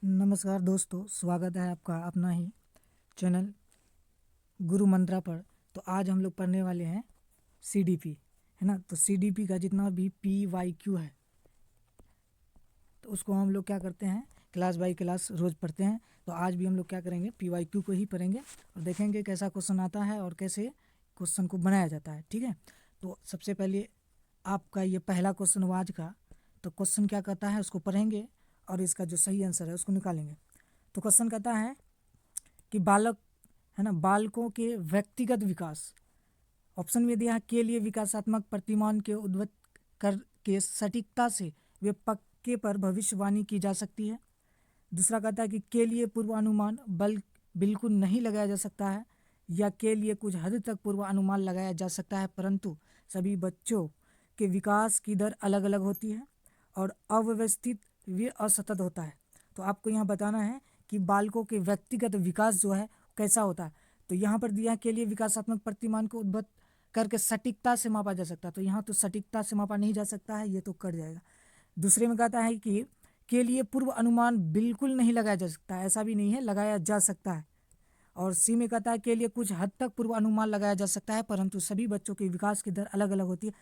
नमस्कार दोस्तों, स्वागत है आपका अपना ही चैनल गुरु मंत्रा पर। तो आज हम लोग पढ़ने वाले हैं सीडीपी, है ना। तो सीडीपी का जितना भी पीवाईक्यू है तो उसको हम लोग क्या करते हैं, क्लास बाय क्लास रोज़ पढ़ते हैं। तो आज भी हम लोग क्या करेंगे, पीवाईक्यू को ही पढ़ेंगे और देखेंगे कैसा क्वेश्चन आता है और कैसे क्वेश्चन को बनाया जाता है। ठीक है, तो सबसे पहले आपका ये पहला क्वेश्चन हुआ आज का। तो क्वेश्चन क्या कहता है उसको पढ़ेंगे और इसका जो सही आंसर है उसको निकालेंगे। तो क्वेश्चन कहता है कि बालक, है ना, बालकों के व्यक्तिगत विकास, ऑप्शन में दिया है के लिए विकासात्मक प्रतिमान के उद्भव कर के सटीकता से वे पक्के पर भविष्यवाणी की जा सकती है। दूसरा कहता है कि के लिए पूर्वानुमान बिल्कुल नहीं लगाया जा सकता है, या के लिए कुछ हद तक पूर्वानुमान लगाया जा सकता है, परंतु सभी बच्चों के विकास की दर अलग अलग होती है और अव्यवस्थित व असतत होता है। तो आपको यहाँ बताना है कि बालकों के व्यक्तिगत विकास जो है कैसा होता है। तो यहाँ पर दिया के लिए विकासात्मक प्रतिमान को उद्भव करके सटीकता से मापा जा सकता है। तो यहाँ तो सटीकता से मापा नहीं जा सकता है, ये तो कट जाएगा। दूसरे में कहता है कि के लिए पूर्व अनुमान बिल्कुल नहीं लगाया जा सकता, ऐसा भी नहीं है, लगाया जा सकता है। और सी में कहता है के लिए कुछ हद तक पूर्व अनुमान लगाया जा सकता है, परंतु सभी बच्चों के विकास की दर अलग अलग होती है।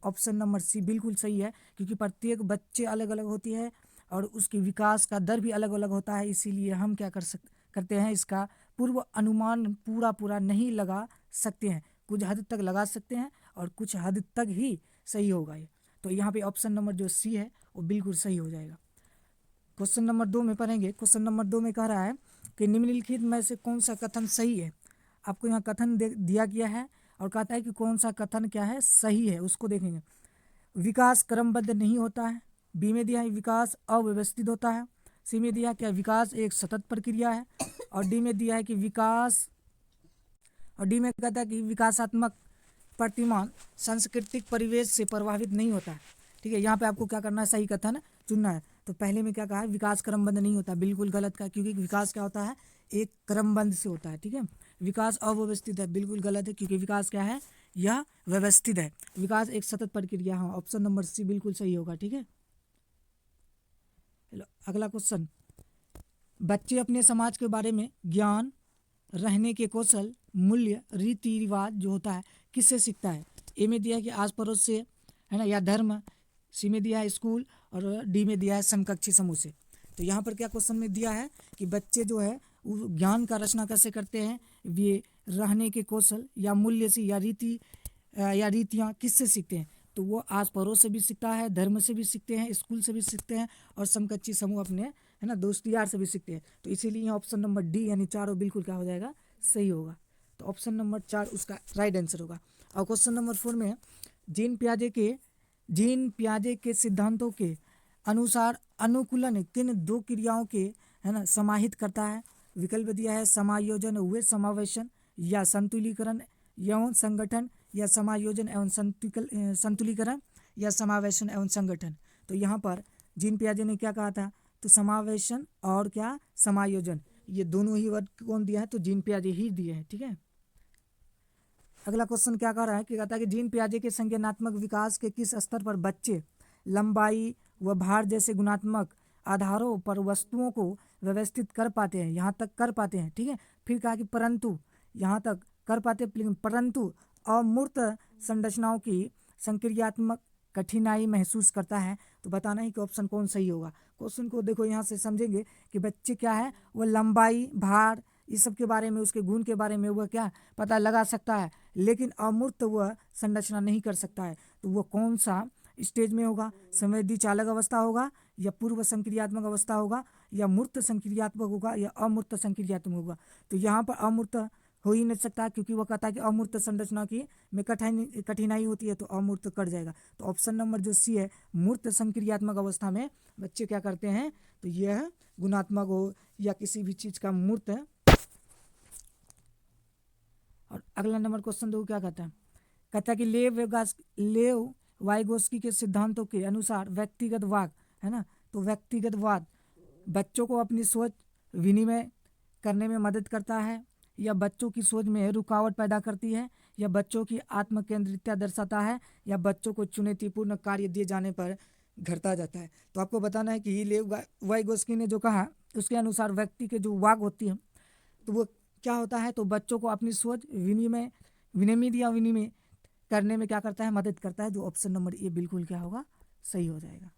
ऑप्शन नंबर सी बिल्कुल सही है, क्योंकि प्रत्येक बच्चे अलग अलग होती है और उसके विकास का दर भी अलग अलग होता है। इसीलिए हम क्या करते हैं, इसका पूर्व अनुमान पूरा नहीं लगा सकते हैं, कुछ हद तक लगा सकते हैं और कुछ हद तक ही सही होगा ये। तो यहाँ पे ऑप्शन नंबर जो सी है वो बिल्कुल सही हो जाएगा। क्वेश्चन नंबर 2 में पढ़ेंगे। क्वेश्चन नंबर 2 में कह रहा है कि निम्नलिखित में से कौन सा कथन सही है। आपको यहाँ कथन दिया गया है और कहता है कि कौन सा कथन क्या है, सही है, उसको देखेंगे। विकास क्रमबद्ध नहीं होता है। बी में दिया है विकास अव्यवस्थित होता है। सी में दिया है क्या विकास एक सतत प्रक्रिया है। और डी में दिया है कि विकास, और डी में कहता है कि विकासात्मक प्रतिमान सांस्कृतिक परिवेश से प्रभावित नहीं होता है। ठीक है, यहाँ पे आपको क्या करना है, सही कथन चुनना है। तो पहले में क्या कहा है, विकास क्रमबद्ध नहीं होता, बिल्कुल गलत का, क्योंकि विकास क्या होता है, एक क्रमबद्ध से होता है। ठीक है, विकास अव्यवस्थित है, बिल्कुल गलत है, क्योंकि विकास क्या है, यह व्यवस्थित है। विकास एक सतत प्रक्रिया, हाँ, ऑप्शन नंबर सी बिल्कुल सही होगा। ठीक है, चलो अगला क्वेश्चन। बच्चे अपने समाज के बारे में ज्ञान, रहने के कौशल, मूल्य, रीति रिवाज जो होता है किससे सीखता है। ए में दिया है कि आस पड़ोस से, है ना, या धर्म। सी में दिया है स्कूल और डी में दिया है समकक्षी समूह से। तो यहाँ पर क्या क्वेश्चन में दिया है कि बच्चे जो है वो ज्ञान का रचना कैसे करते हैं, ये रहने के कौशल या मूल्य से या रीतियाँ किससे सीखते हैं। तो वो आस पड़ोस से भी सीखता है, धर्म से भी सीखते हैं, स्कूल से भी सीखते हैं और समकक्षी समूह अपने, है ना, दोस्त यार से भी सीखते हैं। तो इसीलिए ऑप्शन नंबर डी यानी चारों बिल्कुल क्या हो जाएगा, सही होगा। तो ऑप्शन नंबर 4 उसका राइट आंसर होगा। और क्वेश्चन नंबर 4 में जीन पियाजे के सिद्धांतों के अनुसार अनुकूलन किन दो क्रियाओं के, है ना, समाहित करता है। विकल्प दिया है समायोजन व समावेशन, या संतुलीकरण एवं संगठन, या समायोजन एवं संतुलीकरण, या समावेशन एवं संगठन। तो यहाँ पर जीन पियाजे ने क्या कहा था, तो समावेशन और क्या समायोजन, ये दोनों ही वर्ड कौन दिया है, तो जीन पियाजे ही दिए हैं। ठीक है, अगला क्वेश्चन क्या कर रहा है कि कहता है कि जीन पियाजे के संज्ञानात्मक विकास के किस स्तर पर बच्चे लंबाई व भार जैसे गुणात्मक आधारों पर वस्तुओं को व्यवस्थित कर पाते हैं, यहाँ तक कर पाते हैं। ठीक है, फिर कहा कि परंतु, यहाँ तक कर पाते, परंतु अमूर्त संरचनाओं की संक्रियात्मक कठिनाई महसूस करता है। तो बताना है कि ऑप्शन कौन सही होगा। क्वेश्चन को देखो, यहाँ से समझेंगे कि बच्चे क्या है, वो लंबाई, भार, इस सब के बारे में, उसके गुण के बारे में वह क्या पता लगा सकता है, लेकिन अमूर्त वह संरचना नहीं कर सकता है। तो वह कौन सा स्टेज में होगा, संवेदी चालक अवस्था होगा, या पूर्व संक्रियात्मक अवस्था होगा, या मूर्त संक्रियात्मक होगा, या अमूर्त संक्रियात्मक होगा। तो यहाँ पर अमूर्त हो ही नहीं सकता, क्योंकि वह कहता है कि अमूर्त संरचना की में कठिनाई होती है, तो अमूर्त कट जाएगा। तो ऑप्शन नंबर जो सी है, मूर्त संक्रियात्मक अवस्था में बच्चे क्या करते हैं, तो यह गुणात्मक हो या किसी भी चीज़ का मूर्त है। और अगला नंबर क्वेश्चन दो क्या कहता है कि लेव वाइगोस्की के सिद्धांतों के अनुसार व्यक्तिगत वाद, है ना, तो व्यक्तिगत वाद बच्चों को अपनी सोच विनिमय करने में मदद करता है, या बच्चों की सोच में रुकावट पैदा करती है, या बच्चों की आत्मकेंद्रितता दर्शाता है, या बच्चों को चुनौतीपूर्ण कार्य दिए जाने पर घटता जाता है। तो आपको बताना है कि लेव वाइगोस्की ने जो कहा उसके अनुसार व्यक्ति के जो वाक होती है तो वो क्या होता है, तो बच्चों को अपनी सोच विनियमित या विनिमय करने में क्या करता है, मदद करता है। जो ऑप्शन नंबर ए बिल्कुल क्या होगा, सही हो जाएगा।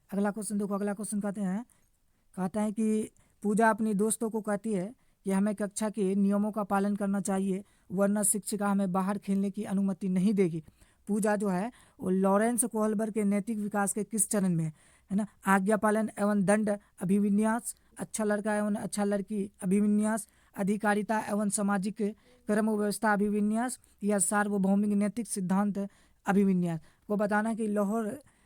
अगला क्वेश्चन देखो, अगला क्वेश्चन कहता है कि पूजा अपनी दोस्तों को कहती है कि हमें कक्षा के नियमों का पालन करना चाहिए, वरना शिक्षिका हमें बाहर खेलने की अनुमति नहीं देगी। पूजा जो है वो लॉरेंस कोहलबर्ग के नैतिक विकास के किस चरण में है ना? आज्ञा पालन एवं दंड अभिविन्यास, अच्छा लड़का एवं अच्छा लड़की अभिविन्यास, अधिकारिता एवं सामाजिक क्रम व्यवस्था अभिविन्यास, या सार्वभौमिक नैतिक सिद्धांत अभिविन्यास। को बताना है कि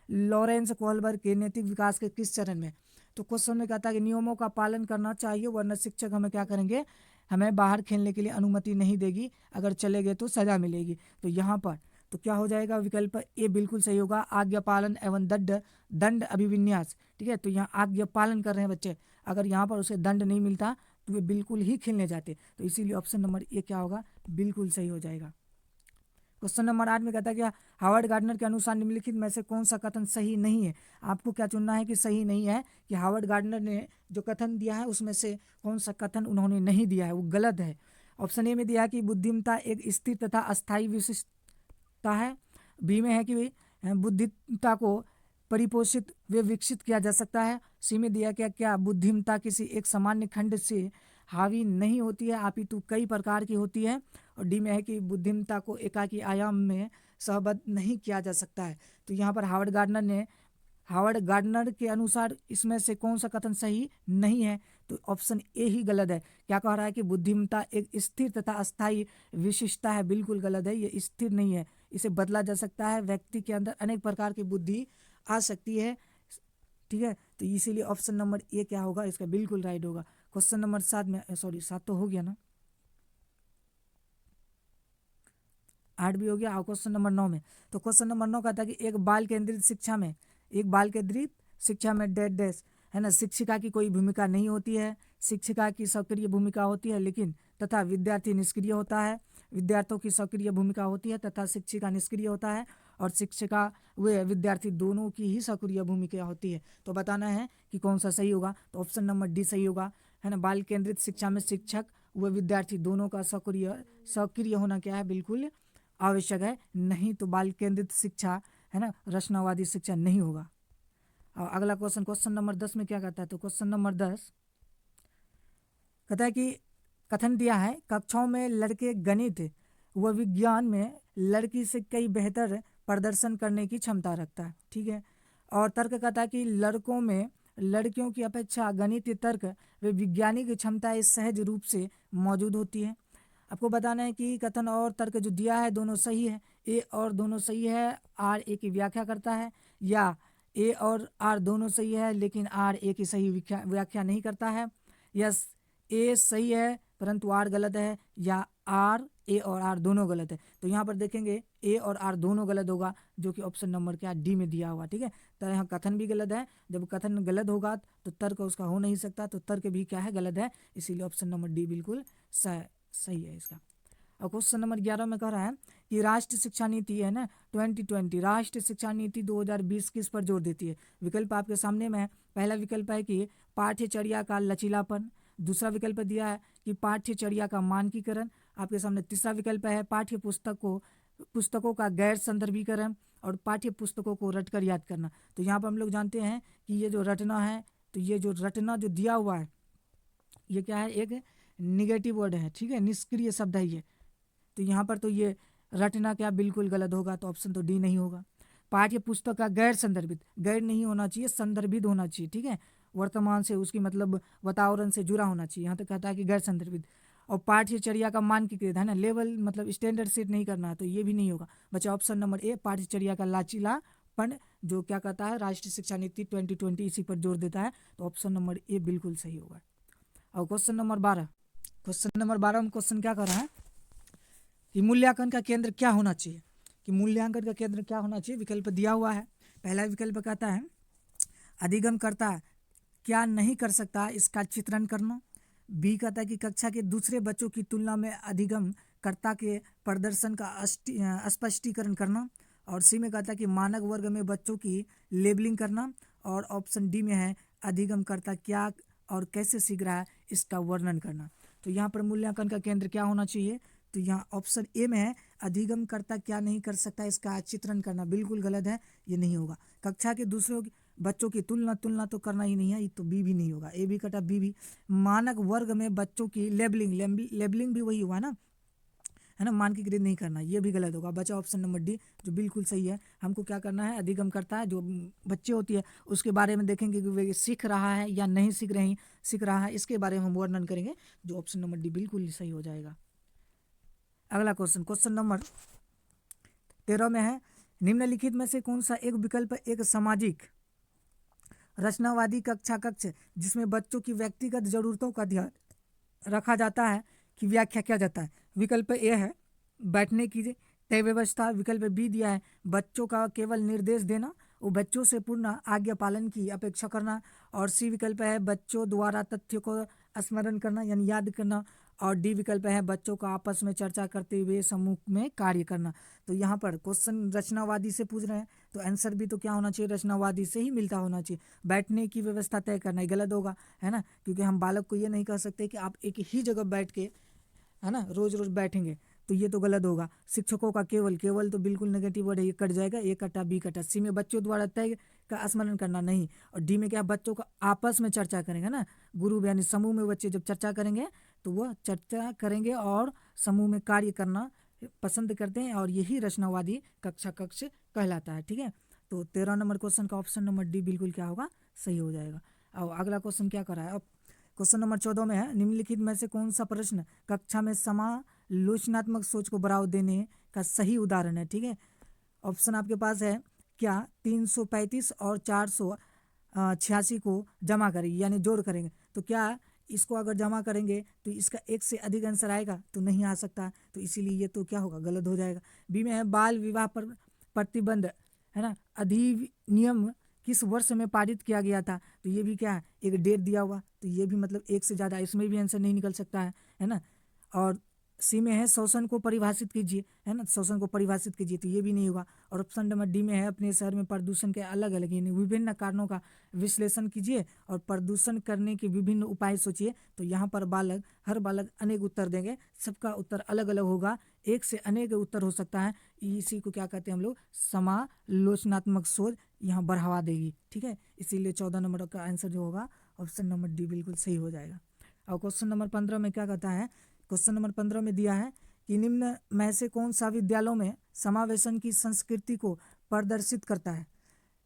लॉरेंस कोहलबर्ग के नैतिक विकास के किस चरण में। तो क्वेश्चन में कहता है कि नियमों का पालन करना चाहिए, वरना शिक्षक हमें क्या करेंगे, हमें बाहर खेलने के लिए अनुमति नहीं देगी, अगर चले गए तो सजा मिलेगी। तो यहाँ पर तो क्या हो जाएगा, विकल्प ए बिल्कुल सही होगा, आज्ञा पालन एवं दंड अभिविन्यास। ठीक है, तो यहाँ आज्ञा पालन कर रहे हैं बच्चे, अगर यहाँ पर उसे दंड नहीं मिलता तो वे बिल्कुल ही खेलने जाते। तो इसीलिए ऑप्शन नंबर ए क्या होगा, बिल्कुल सही हो जाएगा। क्वेश्चन नंबर 8 में कहता है कि हावर्ड गार्डनर के अनुसार निम्नलिखित में से कौन सा कथन सही नहीं है। आपको क्या चुनना है कि सही नहीं है, कि हावर्ड गार्डनर ने जो कथन दिया है उसमें से कौन सा कथन उन्होंने नहीं दिया है, वो गलत है। ऑप्शन ए में दिया है कि बुद्धिमत्ता एक स्थिर तथा अस्थायी विशिष्टता है। बी में है कि बुद्धिमत्ता को परिपोषित व विकसित किया जा सकता है। सी में दिया क्या बुद्धिमत्ता किसी एक सामान्य खंड से हावी नहीं होती है, अपितु कई प्रकार की होती है। और डी में है कि बुद्धिमत्ता को एकाकी आयाम में सहबद्ध नहीं किया जा सकता है। तो यहाँ पर हावर्ड गार्डनर के अनुसार इसमें से कौन सा कथन सही नहीं है, तो ऑप्शन ए ही गलत है। क्या कह रहा है कि बुद्धिमत्ता एक स्थिर तथा अस्थायी विशिष्टता है, बिल्कुल गलत है, ये स्थिर नहीं है, इसे बदला जा सकता है, व्यक्ति के अंदर अनेक प्रकार की बुद्धि आ सकती है। ठीक है, तो इसीलिए ऑप्शन नंबर ए क्या होगा, इसका बिल्कुल राइट होगा। क्वेश्चन नंबर 7 में, सॉरी 7 तो हो गया ना, 8 भी हो गया। और क्वेश्चन नंबर 9 में, तो क्वेश्चन नंबर 9 कहता है कि एक बाल केंद्रित शिक्षा में डैश है ना, शिक्षिका की कोई भूमिका नहीं होती है, शिक्षिका की सक्रिय भूमिका होती है लेकिन तथा विद्यार्थी निष्क्रिय होता है, विद्यार्थियों की सक्रिय भूमिका होती है तथा शिक्षिका निष्क्रिय होता है, और शिक्षिका व विद्यार्थी दोनों की ही सक्रिय भूमिका होती है। तो बताना है कि कौन सा सही होगा, तो ऑप्शन नंबर डी सही होगा, है ना। बाल केंद्रित शिक्षा में शिक्षक व विद्यार्थी दोनों का सक्रिय होना क्या है, बिल्कुल आवश्यक है, नहीं तो बाल केंद्रित शिक्षा है ना रचनावादी शिक्षा नहीं होगा। और अगला क्वेश्चन नंबर 10 में क्या कहता है, तो क्वेश्चन नंबर 10 कहता है कि कथन दिया है, कक्षाओं में लड़के गणित व विज्ञान में लड़की से कई बेहतर प्रदर्शन करने की क्षमता रखता है। ठीक है, और तर्क कहता है कि लड़कों में लड़कियों की अपेक्षा गणित, तर्क व वैज्ञानिक क्षमताएं सहज रूप से मौजूद होती है। आपको बताना है कि कथन और तर्क जो दिया है दोनों सही है, ए और दोनों सही है, आर ए की व्याख्या करता है, या ए और आर दोनों सही है लेकिन आर ए की सही व्याख्या नहीं करता है, या ए सही है परंतु आर गलत है, या आर ए और आर दोनों गलत है। तो यहाँ पर देखेंगे ए और आर दोनों गलत होगा, जो कि ऑप्शन नंबर क्या डी में दिया हुआ। ठीक है, तो यहाँ कथन भी गलत है, जब कथन गलत होगा तो तर्क उसका हो नहीं सकता, तो तर्क भी क्या है, गलत है, इसीलिए ऑप्शन नंबर डी बिल्कुल सही है इसका। और क्वेश्चन नंबर 11 में कह रहा है कि राष्ट्रीय शिक्षा नीति है ना 2020, राष्ट्रीय शिक्षा नीति 2020 किस पर जोर देती है। विकल्प आपके सामने में है। पहला विकल्प है कि पाठ्यचर्या का लचीलापन, दूसरा विकल्प दिया है कि पाठ्यचर्या का मानकीकरण, आपके सामने तीसरा विकल्प है पुस्तकों का गैर संदर्भीकरण, और पाठ्य पुस्तकों को रटकर याद करना। तो यहाँ पर हम लोग जानते हैं कि ये जो रटना है, तो ये जो रटना जो दिया हुआ है ये क्या है, एक निगेटिव वर्ड है। ठीक है, निष्क्रिय शब्द है ये, तो यहाँ पर तो ये रटना क्या बिल्कुल गलत होगा, तो ऑप्शन तो डी नहीं होगा। पाठ्य पुस्तक का गैर संदर्भित, गैर नहीं होना चाहिए, संदर्भित होना चाहिए। ठीक है, वर्तमान से उसकी मतलब वातावरण से जुड़ा होना चाहिए, यहाँ तक कहता है कि गैर संदर्भित। और पाठ्यचर्या का मानकीकृत है ना, लेवल मतलब स्टैंडर्ड सेट नहीं करना है, तो ये भी नहीं होगा। बच्चा ऑप्शन नंबर ए पाठ्यचर्या का लचीलापन जो क्या कहता है राष्ट्रीय शिक्षा नीति 2020 इसी पर जोर देता है, तो ऑप्शन नंबर ए बिल्कुल सही होगा। और क्वेश्चन नंबर 12 में क्वेश्चन क्या कर रहा है कि मूल्यांकन का केंद्र क्या होना चाहिए, कि मूल्यांकन का केंद्र क्या होना चाहिए। विकल्प दिया हुआ है। पहला विकल्प कहता है अधिगम करता क्या नहीं कर सकता इसका चित्रण करना। बी कहता है कि कक्षा के दूसरे बच्चों की तुलना में अधिगम कर्ता के प्रदर्शन का स्पष्टीकरण करना। और सी में कहता है कि मानक वर्ग में बच्चों की लेबलिंग करना। और ऑप्शन डी में है अधिगम कर्ता क्या और कैसे सीख रहा है इसका वर्णन करना। तो यहाँ पर मूल्यांकन का केंद्र क्या होना चाहिए, तो यहाँ ऑप्शन ए में है अधिगमकर्ता क्या नहीं कर सकता इसका चित्रण करना, बिल्कुल गलत है, ये नहीं होगा। कक्षा के दूसरों बच्चों की तुलना तो करना ही नहीं है, ये तो बी भी नहीं होगा, ए भी कटा बी भी। मानक वर्ग में बच्चों की लेबलिंग भी वही हुआ ना, है ना, मानकीकृत नहीं करना, ये भी गलत होगा। बचा ऑप्शन नंबर डी जो बिल्कुल सही है। हमको क्या करना है, अधिगम करता है जो बच्चे होती है उसके बारे में देखेंगे कि वे सीख रहा है या नहीं सीख रहा है, इसके बारे में हम वर्णन करेंगे, जो ऑप्शन नंबर डी बिल्कुल सही हो जाएगा। अगला क्वेश्चन नंबर 13 में है, निम्नलिखित में से कौन सा एक विकल्प एक सामाजिक रचनावादी कक्ष जिसमें बच्चों की व्यक्तिगत जरूरतों का ध्यान रखा जाता है की व्याख्या किया जाता है। विकल्प ए है बैठने की तय व्यवस्था, विकल्प बी दिया है बच्चों का केवल निर्देश देना, वो बच्चों से पूर्ण आज्ञा पालन की अपेक्षा करना, और सी विकल्प है बच्चों द्वारा तथ्यों को स्मरण करना यानी याद करना, और डी विकल्प है बच्चों का आपस में चर्चा करते हुए समूह में कार्य करना। तो यहाँ पर क्वेश्चन रचनावादी से पूछ रहे हैं तो आंसर भी तो क्या होना चाहिए, रचनावादी से ही मिलता होना चाहिए। बैठने की व्यवस्था तय करना ही गलत होगा, है ना, क्योंकि हम बालक को ये नहीं कह सकते कि आप एक ही जगह बैठ के, है ना, रोज रोज बैठेंगे, तो ये तो गलत होगा। शिक्षकों का केवल तो बिल्कुल नेगेटिव वर्ड है, ये कट जाएगा, ए कटा बी कटा। सी में बच्चों द्वारा तय का स्मरण करना नहीं, और डी में क्या बच्चों का आपस में चर्चा करेंगे ना, गुरु यानी समूह में बच्चे जब चर्चा करेंगे तो वह चर्चा करेंगे और समूह में कार्य करना पसंद करते हैं, और यही रचनावादी कक्ष कहलाता है। ठीक है, तो 13 नंबर क्वेश्चन का ऑप्शन नंबर डी बिल्कुल क्या होगा, सही हो जाएगा। और अगला क्वेश्चन क्या कर रहा है, अब क्वेश्चन नंबर 14 में है, निम्नलिखित में से कौन सा प्रश्न कक्षा में समालोचनात्मक सोच को बढ़ावा देने का सही उदाहरण है। ठीक है, ऑप्शन आपके पास है, क्या 335 और 486 को जमा करेंगे यानी जोड़ करेंगे, तो क्या इसको अगर जमा करेंगे तो इसका एक से अधिक आंसर आएगा, तो नहीं आ सकता, तो इसीलिए ये तो क्या होगा, गलत हो जाएगा। बी में है बाल विवाह पर प्रतिबंध, है ना, अधिनियम किस वर्ष में पारित किया गया था, तो ये भी क्या है, एक डेट दिया हुआ, तो ये भी मतलब एक से ज़्यादा, इसमें भी आंसर नहीं निकल सकता है ना। और सी में है शोषण को परिभाषित कीजिए, है ना, शोषण को परिभाषित कीजिए, तो ये भी नहीं होगा। और ऑप्शन नंबर डी में है अपने शहर में प्रदूषण के अलग अलग यानी विभिन्न कारणों का विश्लेषण कीजिए और प्रदूषण करने के विभिन्न उपाय सोचिए, तो यहाँ पर हर बालक अनेक उत्तर देंगे, सबका उत्तर अलग अलग होगा, एक से अनेक उत्तर हो सकता है, इसी को क्या कहते हैं हम लोग, समालोचनात्मक सोच यहाँ बढ़ावा देगी। ठीक है, इसीलिए 14 नंबर का आंसर जो होगा ऑप्शन नंबर डी बिल्कुल सही हो जाएगा। और क्वेश्चन नंबर 15 में क्या कहता है, क्वेश्चन नंबर 15 में दिया है कि निम्न में से कौन सा विद्यालयों में समावेशन की संस्कृति को प्रदर्शित करता है।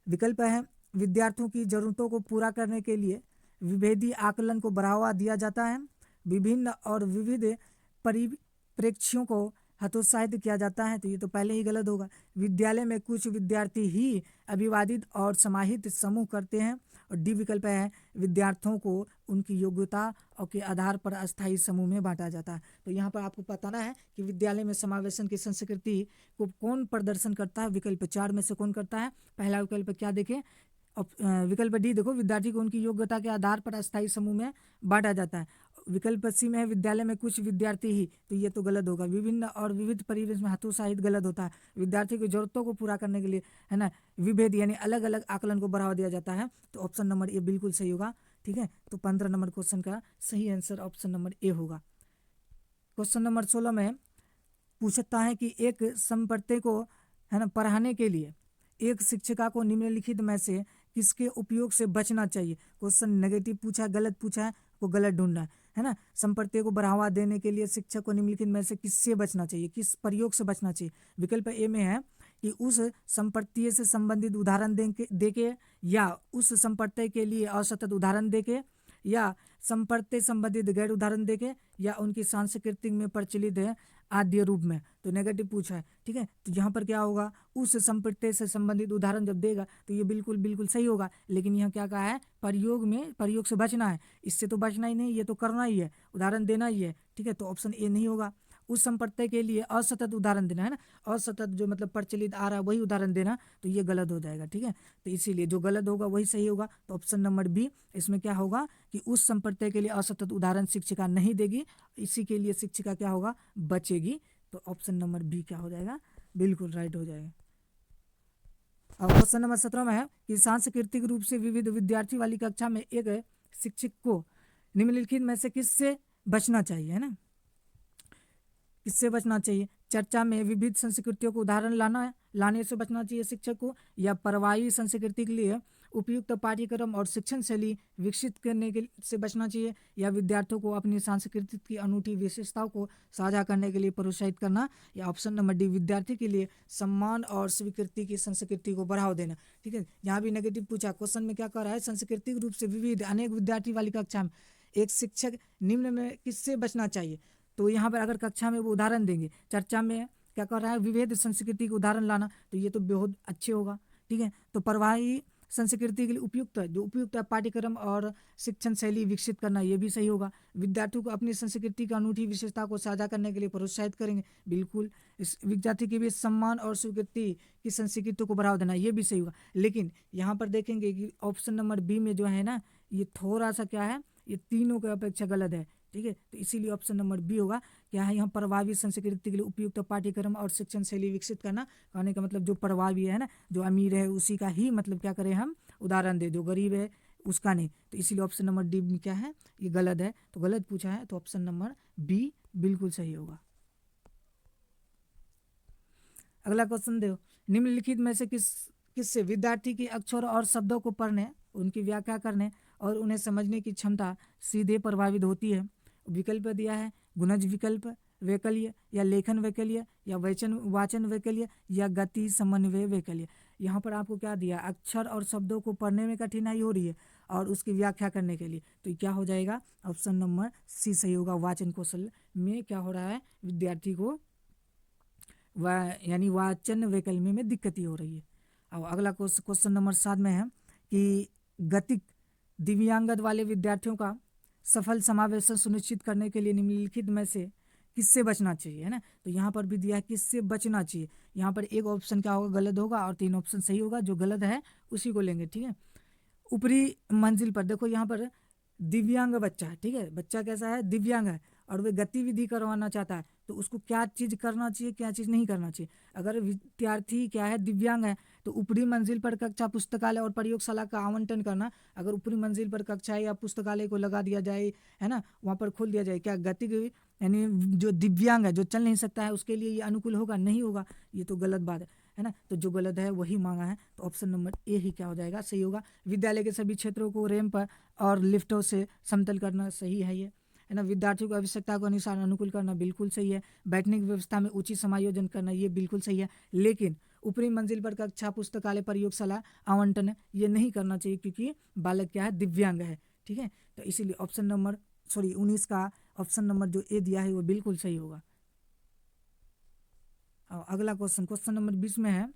विकल्प है विद्यार्थियों की जरूरतों को पूरा करने के लिए विभेदी आकलन को बढ़ावा दिया जाता है, विभिन्न और विविध परिप्रेक्ष्यों को हतोत्साहित किया जाता है, तो ये तो पहले ही गलत होगा। विद्यालय में कुछ विद्यार्थी ही अभिवादित और समाहित समूह करते हैं, और डी विकल्प है विद्यार्थियों को उनकी योग्यता और के आधार पर अस्थायी समूह में बांटा जाता है। तो यहाँ पर आपको बताना है कि विद्यालय में समावेशन की संस्कृति को कौन प्रदर्शन करता है, विकल्प 4 में से कौन करता है। पहला विकल्प क्या देखें, विकल्प डी देखो, विद्यार्थी को उनकी योग्यता के आधार पर अस्थायी समूह में बांटा जाता है। विकल्प सी में है विद्यालय में कुछ विद्यार्थी ही, तो ये तो गलत होगा। विभिन्न और विविध परिवेश में हतोत्साहित गलत होता है, विद्यार्थी की जरूरतों को पूरा करने के लिए, है ना, विभेद यानी अलग अलग आकलन को बढ़ावा दिया जाता है, तो ऑप्शन नंबर ए बिल्कुल सही होगा। ठीक है, तो 15 नंबर क्वेश्चन का सही आंसर ऑप्शन नंबर ए होगा। क्वेश्चन नंबर 16 में पूछता है कि एक संप्रदाय को, है ना, पढ़ाने के लिए एक शिक्षिका को निम्नलिखित में से किसके उपयोग से बचना चाहिए। क्वेश्चन नेगेटिव पूछा है, गलत पूछा है, वो गलत ढूंढना है ना। संप्रदाय को बढ़ावा देने के लिए शिक्षक को निम्नलिखित में से किससे बचना चाहिए, किस प्रयोग से बचना चाहिए। विकल्प ए में है कि उस संप्रदाय से संबंधित उदाहरण देके या उस संप्रदाय के लिए असतत उदाहरण देके या संप्रदाय संबंधित गैर उदाहरण देके या उनकी सांस्कृतिक में प्रचलित है आद्य रूप में, तो नेगेटिव पूछा है। ठीक है, तो यहाँ पर क्या होगा, उस संप्रदाय से संबंधित उदाहरण जब देगा तो ये बिल्कुल बिल्कुल सही होगा, लेकिन यहाँ क्या कहा है, प्रयोग से बचना है, इससे तो बचना ही नहीं, ये तो करना ही है, उदाहरण देना ही है। ठीक है, तो ऑप्शन ए नहीं होगा। उस संप्रदाय के लिए असतत उदाहरण देना, है ना, असतत जो मतलब प्रचलित आ रहा है वही उदाहरण देना, तो ये गलत हो जाएगा। ठीक है, तो इसीलिए जो गलत होगा वही सही होगा, तो ऑप्शन नंबर बी इसमें क्या होगा कि उस संप्रदाय के लिए असतत उदाहरण शिक्षिका नहीं देगी, इसी के लिए शिक्षिका क्या होगा, बचेगी, तो ऑप्शन नंबर बी क्या हो जाएगा, बिल्कुल राइट हो जाएगा। अब क्वेश्चन नंबर 17 में है कि सांस्कृतिक रूप से विविध विद्यार्थी वाली कक्षा में एक शिक्षक को निम्नलिखित में से किससे बचना चाहिए, है ना, किससे बचना चाहिए? चर्चा में विविध संस्कृतियों को उदाहरण लाने से बचना चाहिए शिक्षक को, या परवाही संस्कृति के लिए उपयुक्त पाठ्यक्रम और शिक्षण शैली विकसित करने के से बचना चाहिए, या विद्यार्थियों को अपनी संस्कृति की अनूठी विशेषताओं को साझा करने के लिए प्रोत्साहित करना, या ऑप्शन नंबर डी विद्यार्थी के लिए सम्मान और स्वीकृति की संस्कृति को बढ़ावा देना। ठीक है, यहाँ भी नेगेटिव पूछा, क्वेश्चन में क्या कर रहा है, सांस्कृतिक रूप से विविध अनेक विद्यार्थी वाली कक्षा में एक शिक्षक निम्न में किससे बचना चाहिए? तो यहाँ पर अगर कक्षा में वो उदाहरण देंगे, चर्चा में क्या कर रहा है, विविध संस्कृति के उदाहरण लाना, तो ये तो बहुत अच्छे होगा। ठीक है, तो परवाही संस्कृति के लिए उपयुक्त पाठ्यक्रम और शिक्षण शैली विकसित करना, ये भी सही होगा। विद्यार्थियों को अपनी संस्कृति की अनूठी विशेषता को साझा करने के लिए प्रोत्साहित करेंगे, बिल्कुल। इस विद्यार्थी के बीच सम्मान और स्वीकृति की संस्कृति को बढ़ावा देना, ये भी सही होगा। लेकिन यहाँ पर देखेंगे कि ऑप्शन नंबर बी में जो है ना, ये थोड़ा सा क्या है, ये तीनों के अपेक्षा गलत है। ठीक है, तो इसीलिए ऑप्शन नंबर बी होगा। क्या है यहाँ, प्रभावी संस्कृति के लिए उपयुक्त पाठ्यक्रम और शिक्षण शैली विकसित करना, कहने का मतलब जो प्रभावी है ना, जो अमीर है उसी का ही मतलब क्या करें हम उदाहरण दे, जो गरीब है उसका नहीं। तो इसीलिए ऑप्शन नंबर डी में क्या है, ये गलत है। तो गलत पूछा है, तो ऑप्शन नंबर बी बिल्कुल सही होगा। अगला क्वेश्चन देखो, निम्नलिखित में से किससे विद्यार्थी के अक्षर और शब्दों को पढ़ने, उनकी व्याख्या करने और उन्हें समझने की क्षमता सीधे प्रभावित होती है? विकल्प दिया है, गुणज विकल्प वैकल्य, या लेखन वैकल्य, या वाचन वैकल्य, या गति समन्वय वैकल्य। यहाँ पर आपको क्या दिया, अक्षर और शब्दों को पढ़ने में कठिनाई हो रही है और उसकी व्याख्या करने के लिए, तो क्या हो जाएगा, ऑप्शन नंबर सी सही होगा। वाचन कौशल में क्या हो रहा है, विद्यार्थी को यानी वाचन वैकल्य में दिक्कत ही हो रही है। अब अगला क्वेश्चन नंबर 7 में है कि गतिक दिव्यांगत वाले विद्यार्थियों का सफल समावेशन सुनिश्चित करने के लिए निम्नलिखित में से किससे बचना चाहिए, है ना। तो यहाँ पर भी दिया है किससे बचना चाहिए। यहाँ पर एक ऑप्शन क्या होगा, गलत होगा, और 3 ऑप्शन सही होगा। जो गलत है उसी को लेंगे। ठीक है, ऊपरी मंजिल पर देखो, यहाँ पर दिव्यांग बच्चा है। ठीक है, बच्चा कैसा है, दिव्यांग है, और वे गतिविधि करवाना चाहता है, तो उसको क्या चीज़ करना चाहिए, क्या चीज़ नहीं करना चाहिए। अगर विद्यार्थी क्या है, दिव्यांग है, तो ऊपरी मंजिल पर कक्षा, पुस्तकालय और प्रयोगशाला का आवंटन करना। अगर ऊपरी मंजिल पर कक्षा या पुस्तकालय को लगा दिया जाए, है ना, वहाँ पर खोल दिया जाए, क्या गति यानी जो दिव्यांग है, जो चल नहीं सकता है, उसके लिए ये अनुकूल होगा, नहीं होगा, ये तो गलत बात है ना। तो जो गलत है वही मांगा है, तो ऑप्शन नंबर ए ही क्या हो जाएगा, सही होगा। विद्यालय के सभी क्षेत्रों को रैंप और लिफ्टों से समतल करना, सही है ये, है ना। विद्यार्थियों की आवश्यकता को अनुसार अनुकूल करना, बिल्कुल सही है। बैठने की व्यवस्था में उचित समायोजन करना, ये बिल्कुल सही है। लेकिन ऊपरी मंजिल पर कक्षा, पुस्तकालय, प्रयोगशाला आवंटन ये नहीं करना चाहिए, क्योंकि बालक क्या है, दिव्यांग है। ठीक है, तो इसीलिए ऑप्शन नंबर 19 का ऑप्शन नंबर जो ए दिया है वो बिल्कुल सही होगा। अगला क्वेश्चन नंबर 20 में है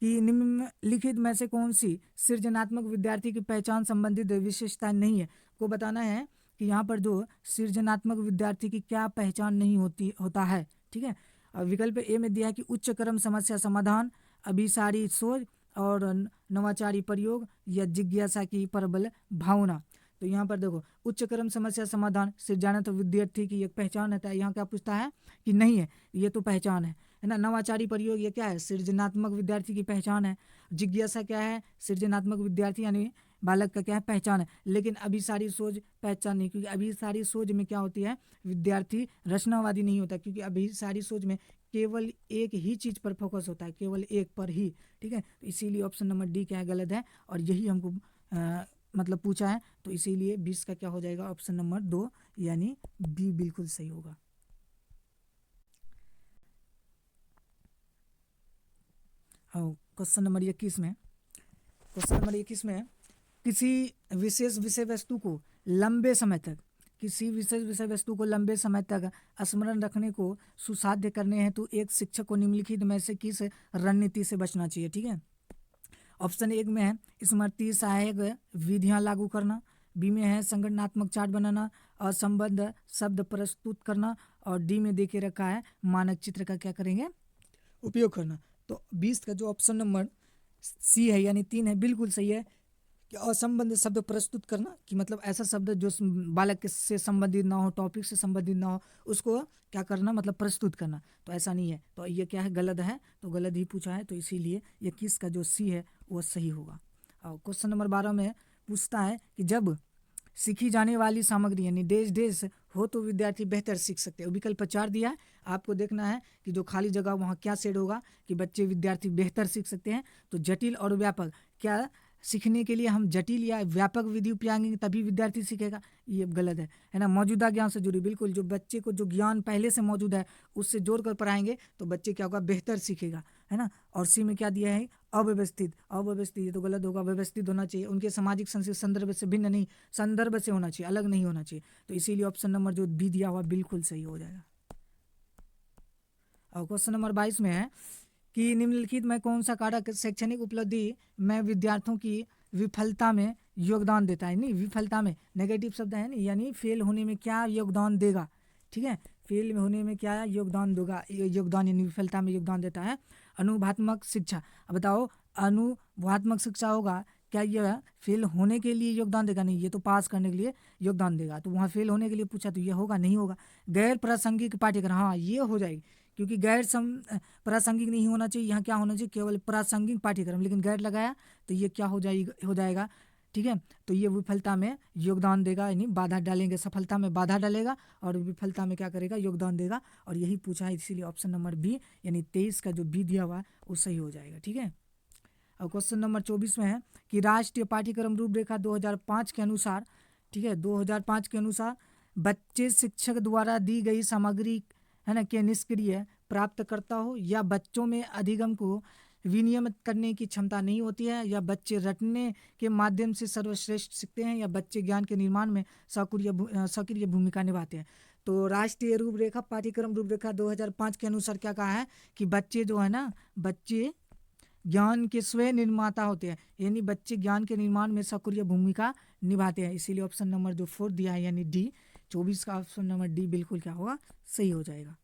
कि निम्नलिखित में से कौन सी सृजनात्मक विद्यार्थी की पहचान संबंधित विशेषता नहीं है। को बताना है कि यहाँ पर जो सृजनात्मक विद्यार्थी की क्या पहचान नहीं होता है। ठीक है, विकल्प ए में दिया है कि उच्च क्रम समस्या समाधान, अभिसारी सोच और नवाचारी प्रयोग, या जिज्ञासा की प्रबल भावना। तो यहाँ पर देखो, उच्च क्रम समस्या समाधान सृजनात्मक विद्यार्थी की एक पहचान है। यहाँ क्या पूछता है कि नहीं है, ये तो पहचान है ना। नवाचारी प्रयोग ये क्या है, सृजनात्मक विद्यार्थी की पहचान है। जिज्ञासा क्या है, सृजनात्मक विद्यार्थी यानी बालक का क्या है, पहचान है। लेकिन अभिसारी सोच पहचान नहीं, क्योंकि अभिसारी सोच में क्या होती है, विद्यार्थी रचनावादी नहीं होता, क्योंकि अभिसारी सोच में केवल एक ही चीज़ पर फोकस होता है, केवल एक पर ही। ठीक है, तो इसीलिए ऑप्शन नंबर डी क्या है, गलत है, और यही हमको मतलब पूछा है। तो इसीलिए 20 का क्या हो जाएगा, ऑप्शन नंबर 2 यानी बी बिल्कुल सही होगा। क्वेश्चन नंबर 21 में किसी विशेष विषय वस्तु को लंबे समय तक स्मरण रखने को सुसाध्य करने हेतु एक शिक्षक को निम्नलिखित में से किस रणनीति से बचना चाहिए। ठीक है, ऑप्शन 1 में है स्मृति सहायक विधियां लागू करना, बी में है संगठनात्मक चार्ट बनाना, असंबद्ध शब्द प्रस्तुत करना, और डी में देखे रखा है मानक चित्र का क्या करेंगे, उपयोग करना। तो 20 का जो ऑप्शन नंबर सी है यानी 3 है, बिल्कुल सही है। कि असंबद्ध शब्द प्रस्तुत करना, कि मतलब ऐसा शब्द जो बालक से संबंधित ना हो, टॉपिक से संबंधित ना हो, उसको क्या करना, मतलब प्रस्तुत करना। तो ऐसा नहीं है, तो ये क्या है, गलत है, तो गलत ही पूछा है। तो इसीलिए 21 का जो सी है वो सही होगा। और क्वेश्चन नंबर 12 में पूछता है कि जब सीखी जाने वाली सामग्री यानी डेज हो तो विद्यार्थी बेहतर सीख सकते हैं। विकल्प 4 दिया है, आपको देखना है कि जो खाली जगह वहाँ क्या सेट होगा कि बच्चे विद्यार्थी बेहतर सीख सकते हैं। तो जटिल और व्यापक, क्या सीखने के लिए हम जटिल या व्यापक विधि उपयोगेंगे तभी विद्यार्थी सीखेगा, ये गलत है ना। मौजूदा ज्ञान से जुड़ी, बिल्कुल जो बच्चे को जो ज्ञान पहले से मौजूद है उससे जोड़कर पढ़ाएंगे तो बच्चे क्या होगा, बेहतर सीखेगा, है ना। और सी में क्या दिया है, अव्यवस्थित, ये तो गलत होगा, व्यवस्थित होना चाहिए, उनके सामाजिक सांस्कृतिक संदर्भ से भिन्न नहीं, संदर्भ से होना चाहिए, अलग नहीं होना चाहिए। तो इसीलिए ऑप्शन नंबर जो बी दिया हुआ बिल्कुल सही हो जाएगा। और क्वेश्चन नंबर 22 में है कि निम्नलिखित में कौन सा कारक शैक्षणिक उपलब्धि में विद्यार्थियों की विफलता में योगदान देता है। नहीं, विफलता में नेगेटिव शब्द है नहीं, यानी फेल होने में क्या योगदान देगा, ठीक है, फेल होने में क्या योगदान देगा, योगदान यानी विफलता में योगदान देता है। अनुभवात्मक शिक्षा, अब बताओ अनुभवात्मक शिक्षा होगा, क्या यह फेल होने के लिए योगदान देगा, नहीं, ये तो पास करने के लिए योगदान देगा। तो वहाँ फेल होने के लिए पूछा तो ये होगा, नहीं होगा। गैर प्रासंगिक पाठ्यक्रम, हाँ ये हो जाएगी, क्योंकि प्रासंगिक नहीं होना चाहिए, यहाँ क्या होना चाहिए, केवल प्रासंगिक पाठ्यक्रम, लेकिन गैर लगाया तो ये क्या हो जाएगा, ठीक है। तो ये विफलता में योगदान देगा, यानी बाधा डालेंगे, सफलता में बाधा डालेगा और विफलता में क्या करेगा, योगदान देगा। और यही पूछा है, इसीलिए ऑप्शन नंबर बी यानी 23 का जो बी दिया हुआ है वो सही हो जाएगा, ठीक है। और क्वेश्चन नंबर 24 में है कि राष्ट्रीय पाठ्यक्रम रूपरेखा 2005 के अनुसार, ठीक है, 2005 के अनुसार बच्चे शिक्षक द्वारा दी गई सामग्री, है ना, के निष्क्रिय प्राप्तकर्ता हो, या बच्चों में अधिगम को विनियमित करने की क्षमता नहीं होती है, या बच्चे रटने के माध्यम से सर्वश्रेष्ठ सीखते हैं, या बच्चे ज्ञान के निर्माण में सक्रिय भूमिका निभाते हैं। तो राष्ट्रीय रूपरेखा पाठ्यक्रम रूपरेखा 2005 के अनुसार क्या कहा है कि बच्चे जो है ना, बच्चे ज्ञान के स्वयं निर्माता होते हैं, यानी बच्चे ज्ञान के निर्माण में सक्रिय भूमिका निभाते हैं। इसीलिए ऑप्शन नंबर जो 4 दिया है यानी डी, 24 का ऑप्शन नंबर डी बिल्कुल क्या होगा, सही हो जाएगा।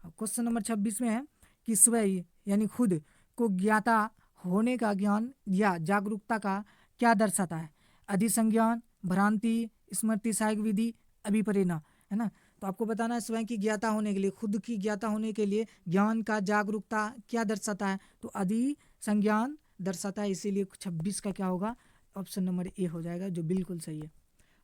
क्वेश्चन नंबर 26 में है कि स्वयं यानी खुद को ज्ञाता होने का ज्ञान या जागरूकता का क्या दर्शाता है। अधिसंज्ञान, भ्रांति, स्मृति सहायक विधि, अभिप्रेरणा, है ना। तो आपको बताना है स्वयं की ज्ञाता होने के लिए, खुद की ज्ञाता होने के लिए ज्ञान का जागरूकता क्या दर्शाता है, तो अधिसंज्ञान दर्शाता है। इसीलिए 26 का क्या होगा, ऑप्शन नंबर ए हो जाएगा, जो बिल्कुल सही है।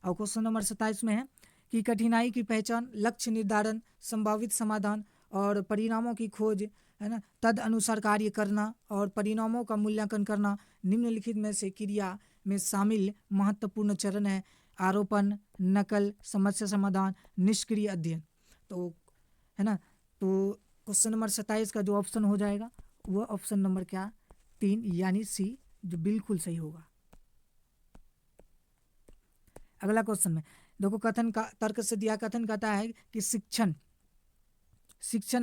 और क्वेश्चन नंबर 27 में है कि कठिनाई की पहचान, लक्ष्य निर्धारण, संभावित समाधान और परिणामों की खोज, है ना, तद अनुसार कार्य करना और परिणामों का मूल्यांकन करना निम्नलिखित में से क्रिया में शामिल महत्वपूर्ण चरण है। आरोपण, नकल, समस्या समाधान, निष्क्रिय अध्ययन। तो है ना, तो क्वेश्चन नंबर 27 का जो ऑप्शन हो जाएगा वो ऑप्शन नंबर क्या, 3 यानी सी, जो बिल्कुल सही होगा। अगला क्वेश्चन में देखो, कथन का तर्क से दिया, कथन कहता है कि शिक्षण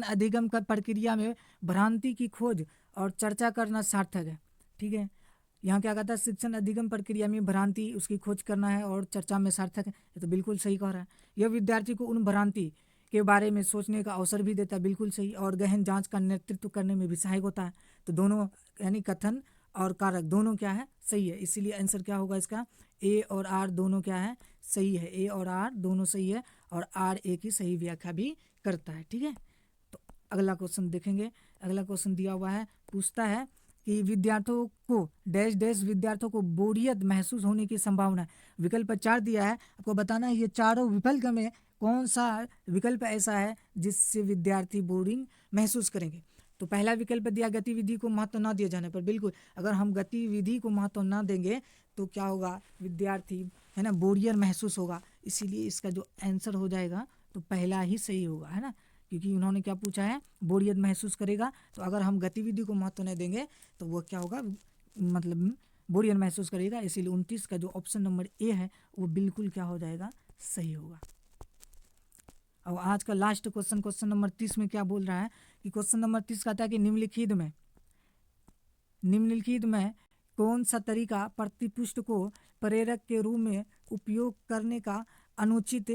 अधिगम का प्रक्रिया में भ्रांति की खोज और चर्चा करना सार्थक है, ठीक है। यहाँ क्या कहता है, शिक्षण अधिगम प्रक्रिया में भ्रांति उसकी खोज करना है और चर्चा में सार्थक है, ये तो बिल्कुल सही कह रहा है। यह विद्यार्थी को उन भ्रांति के बारे में सोचने का अवसर भी देता है, बिल्कुल सही, और गहन जांच का नेतृत्व करने में भी सहायक होता है। तो दोनों यानी कथन और कारक दोनों क्या है, सही है। इसीलिए आंसर क्या होगा इसका, ए और आर दोनों क्या है, सही है। ए और आर दोनों सही है और आर ए की सही व्याख्या भी करता है, ठीक है। तो अगला क्वेश्चन देखेंगे। अगला क्वेश्चन दिया हुआ है, पूछता है कि विद्यार्थियों को विद्यार्थियों को बोरियत महसूस होने की संभावना है। विकल्प 4 दिया है, आपको बताना है ये चारों विकल्प में कौन सा विकल्प ऐसा है जिससे विद्यार्थी बोरिंग महसूस करेंगे। तो पहला विकल्प दिया गतिविधि को महत्व न दिए जाने पर, बिल्कुल अगर हम गतिविधि को महत्व न देंगे तो क्या होगा, विद्यार्थी, है ना, बोरियत महसूस होगा। इसीलिए इसका जो आंसर हो जाएगा तो पहला ही सही होगा, है ना, क्योंकि उन्होंने क्या पूछा है, बोरियत महसूस करेगा। तो अगर हम गतिविधि को महत्व नहीं देंगे तो वो क्या होगा, मतलब बोरियत महसूस करेगा। इसीलिए 29 का जो ऑप्शन नंबर ए है वो बिल्कुल क्या हो जाएगा, सही होगा। और आज का लास्ट क्वेश्चन, क्वेश्चन नंबर 30 में क्या बोल रहा है कि क्वेश्चन नंबर 30 कहता है कि निम्नलिखित में कौन सा तरीका प्रतिपुष्ट को प्रेरक के रूप में उपयोग करने का अनुचित